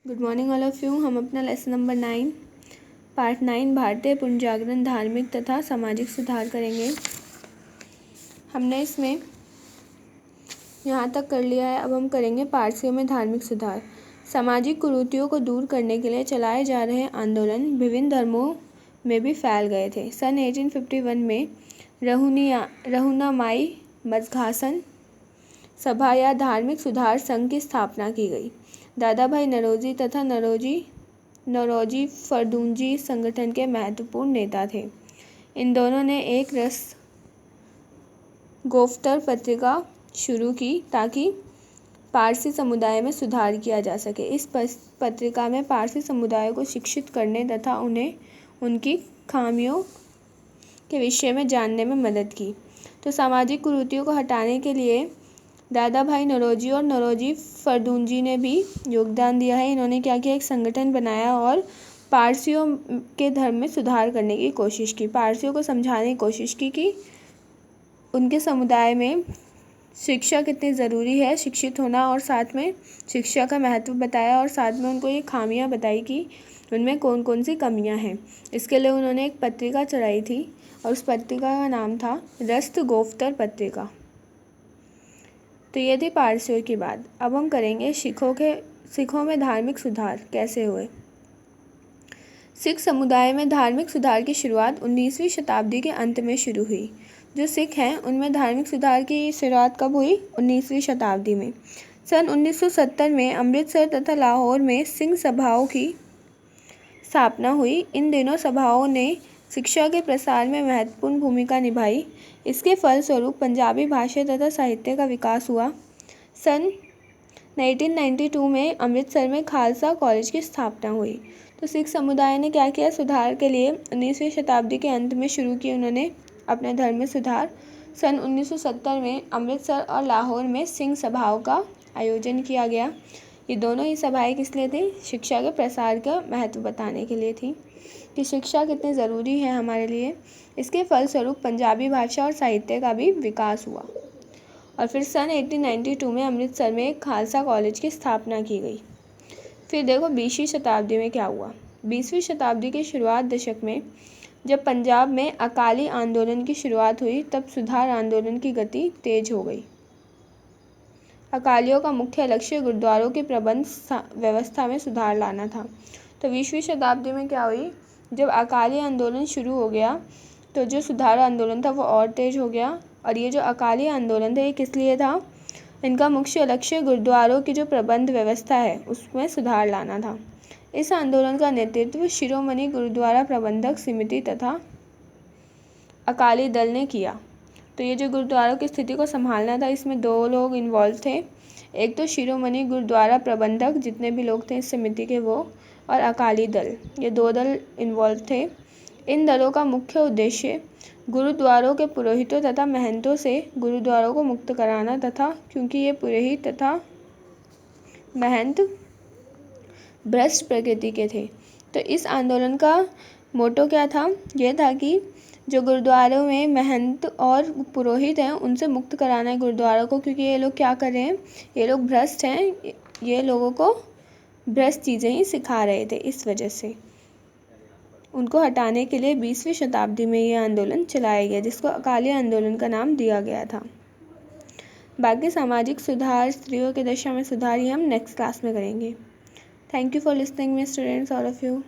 Good morning all of you. हम अपना lesson number 9 part 9 भारतीय पुनर्जागरण धार्मिक तथा सामाजिक सुधार करेंगे। हमने इसमें यहाँ तक कर लिया है। अब हम करेंगे पारसियों में धार्मिक सुधार। सामाजिक कुरीतियों को दूर करने के लिए चलाए जा रहे आंदोलन विभिन्न धर्मों में भी फैल गए थे। सन 1851 में रहुनामाई मजघासन सभा या धार्मिक सुधार संघ की स्थापना की गई। दादा भाई नौरोजी तथा नौरोजी फरदूंजी संगठन के महत्वपूर्ण नेता थे। इन दोनों ने एक रसगोफ्तर पत्रिका शुरू की ताकि पारसी समुदाय में सुधार किया जा सके। इस पत्रिका में पारसी समुदाय को शिक्षित करने तथा उन्हें उनकी खामियों के विषय में जानने में मदद की। तो सामाजिक कुरीतियों को हटाने के लिए दादा भाई नौरोजी और नौरोजी फरदूंजी ने भी योगदान दिया है। इन्होंने क्या किया, एक संगठन बनाया और पारसियों के धर्म में सुधार करने की कोशिश की। पारसियों को समझाने की कोशिश की कि उनके समुदाय में शिक्षा कितनी ज़रूरी है, शिक्षित होना, और साथ में शिक्षा का महत्व बताया और साथ में उनको ये खामियां बताई कि उनमें कौन कौन सी कमियां हैं। इसके लिए उन्होंने एक पत्रिका चलाई थी और उस पत्रिका का नाम था रसगोफ्तर पत्रिका। तो ये थी पारसियों की बात। अब हम करेंगे सिखों में धार्मिक सुधार कैसे हुए। सिख समुदाय में धार्मिक सुधार की शुरुआत 19वीं शताब्दी के अंत में शुरू हुई। जो सिख हैं उनमें धार्मिक सुधार की शुरुआत कब हुई? 19वीं शताब्दी में। सन 1970 में अमृतसर तथा लाहौर में सिंह सभाओं की स्थापना हुई। इन दिनों सभाओं ने शिक्षा के प्रसार में महत्वपूर्ण भूमिका निभाई। इसके फलस्वरूप पंजाबी भाषा तथा साहित्य का विकास हुआ। सन 1992 में अमृतसर में खालसा कॉलेज की स्थापना हुई। तो सिख समुदाय ने क्या किया, सुधार के लिए 19वीं शताब्दी के अंत में शुरू की उन्होंने अपने धर्म में सुधार। सन 1970 में अमृतसर और लाहौर में सिंह सभाओं का आयोजन किया गया। ये दोनों ही सभाएं किस लिए थी? शिक्षा के प्रसार का महत्व बताने के लिए थी कि शिक्षा कितनी ज़रूरी है हमारे लिए। इसके फलस्वरूप पंजाबी भाषा और साहित्य का भी विकास हुआ। और फिर सन 1892 में अमृतसर में एक खालसा कॉलेज की स्थापना की गई। फिर देखो 20वीं शताब्दी में क्या हुआ। 20वीं शताब्दी के शुरुआत दशक में जब पंजाब में अकाली आंदोलन की शुरुआत हुई तब सुधार आंदोलन की गति तेज हो गई। अकालियों का मुख्य लक्ष्य गुरुद्वारों की प्रबंध व्यवस्था में सुधार लाना था। तो 20वीं शताब्दी में क्या हुई, जब अकाली आंदोलन शुरू हो गया तो जो सुधार आंदोलन था वो और तेज हो गया। और ये जो अकाली आंदोलन था ये किस लिए था? इनका मुख्य लक्ष्य गुरुद्वारों की जो प्रबंध व्यवस्था है उसमें सुधार लाना था। इस आंदोलन का नेतृत्व शिरोमणि गुरुद्वारा प्रबंधक समिति तथा अकाली दल ने किया। तो ये जो गुरुद्वारों की स्थिति को संभालना था इसमें दो लोग इन्वॉल्व थे। एक तो शिरोमणि गुरुद्वारा प्रबंधक, जितने भी लोग थे इस समिति के वो, और अकाली दल, ये दो दल इन्वॉल्व थे। इन दलों का मुख्य उद्देश्य गुरुद्वारों के पुरोहितों तथा महंतों से गुरुद्वारों को मुक्त कराना तथा, क्योंकि ये पुरोहित तथा महंत भ्रष्ट प्रकृति के थे। तो इस आंदोलन का मोटो क्या था? यह था कि जो गुरुद्वारों में महंत और पुरोहित हैं उनसे मुक्त कराना है गुरुद्वारों को, क्योंकि ये लोग क्या कर रहे हैं, ये लोग भ्रष्ट हैं, ये लोगों को भ्रष्ट चीज़ें ही सिखा रहे थे। इस वजह से उनको हटाने के लिए 20वीं शताब्दी में ये आंदोलन चलाया गया जिसको अकाली आंदोलन का नाम दिया गया था। बाकी सामाजिक सुधार, स्त्रियों की दशा में सुधार, ये हम नेक्स्ट क्लास में करेंगे। Thank you for listening me students, all of you.